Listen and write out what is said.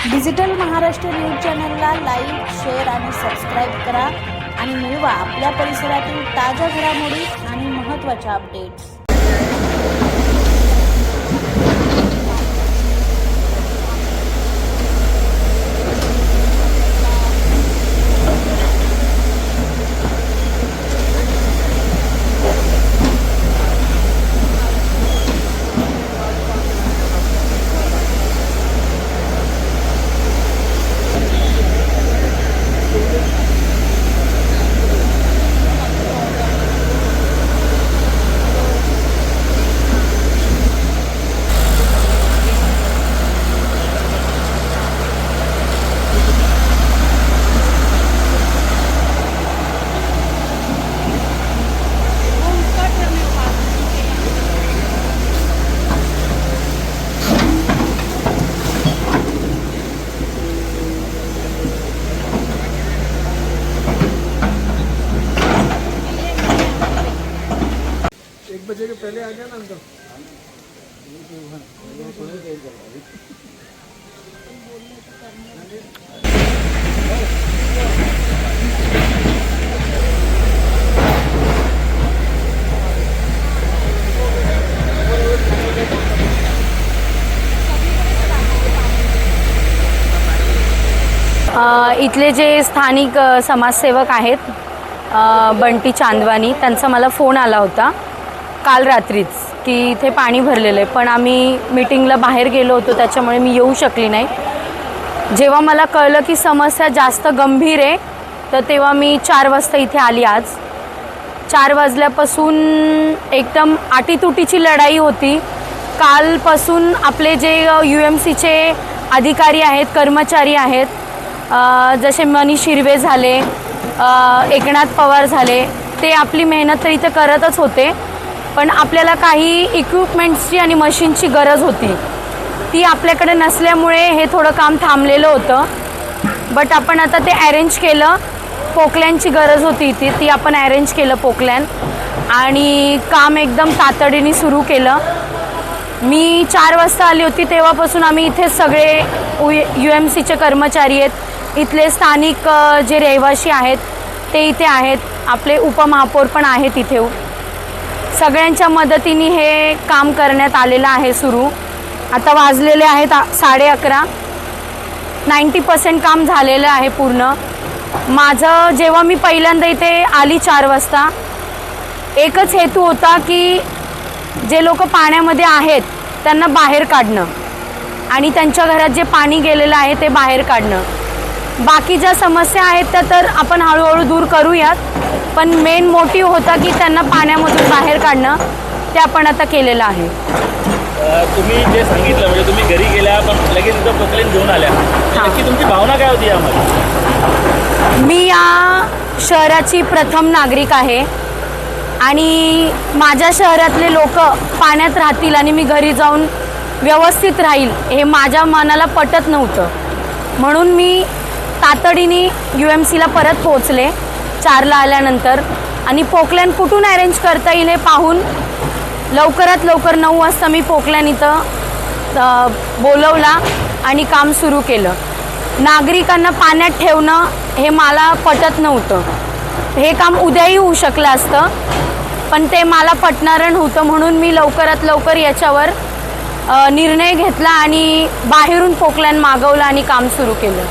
Digital Maharashtra news चॅनलला like, share आणि subscribe करा आणि मिळवा आपल्या परिसरातील ताज्या घडामोडी आणि महत्त्वाच्या अपडेट्स। एक बजे के पहले आ गया ना अंकल। इथले जे स्थानिक समाजसेवक आहेत बंटी चांदवानी, त्यांचा मला फोन आला होता काल रात्रीच की इथे पाणी भरलेलं आहे, पण आम्ही मीटिंगला बाहेर गेलो होतो त्याच्यामुळे मी येऊ शकली नाही। जेव्हा मला कळलं की समस्या जास्त गंभीर आहे तर तेव्हा मी 4 वाजता इथे आली। आज 4 वाजल्यापासून एकदम आटीतुटीची लढाई होती। कालपासून आपले जे UMCचे अधिकारी आहेत, कर्मचारी आहेत, जसे मनीष हिरवे झाले, एकनाथ पवार झाले, ते आपली मेहनत तर इथे करतच होते, पण आपल्याला काही इक्विपमेंट्सची आणि मशीनची गरज होती। ती आपल्याकडे नसल्यामुळे हे थोडं काम थांबलेलं होतं, बट आपण आता ते अरेंज केलं। पोकलॅनची गरज होती इथे, ती आपण अरेंज केलं पोकलॅन, आणि काम एकदम तातडीने सुरू केलं। मी 4 वाजता आली होती तेव्हापासून आम्ही इथे सगळे UMCचे कर्मचारी आहेत, इथले स्थानिक जे रहिवासी आहेत ते इथे आहेत, आपले उपमहापौर पण आहेत इथे। सगळ्यांच्या मदतीने हे काम करण्यात आलेलं आहे सुरू। आता वाजलेले आहेत 11:30। 90% काम झालेलं आहे पूर्ण। माझं जेव्हा मी पहिल्यांदा इथे आली 4 वाजता, एकच हेतू होता की जे लोक पाण्यामध्ये आहेत त्यांना बाहेर काढणं आणि त्यांच्या घरात जे पाणी गेलेलं आहे ते बाहेर काढणं। बाकी ज्या समस्या आहेत त्या तर आपण हळूहळू दूर करूयात, पण मेन मोटिव्ह होता की त्यांना पाण्यामधून बाहेर काढणं, ते आपण आता केलेलं आहे। तुम्ही जे सांगितलं म्हणजे तुम्ही घरी गेल्या पण लगेच इथं पोकलेन घेऊन आल्या, नक्की तुमची भावना काय होती यामध्ये? मी या शहराची प्रथम नागरिक आहे आणि माझ्या शहरातले लोक पाण्यात राहतील आणि मी घरी जाऊन व्यवस्थित राहील हे माझ्या मनाला पटत नव्हतं, म्हणून मी तातडीने UMCला परत पोहोचले 4ला आल्यानंतर, आणि पोकलॅन कुठून अरेंज करता येईल हे पाहून लवकरात लवकर 9 वाजता मी पोकलॅन इथं बोलवला आणि काम सुरू केलं। नागरिकांना पाण्यात ठेवणं हे मला पटत नव्हतं, हे काम उद्याही होऊ शकलं असतं, पण ते मला पटणारं नव्हतं, म्हणून मी लवकरात लवकर याच्यावर निर्णय घेतला आणि बाहेरून पोकलॅन मागवला आणि काम सुरू केलं।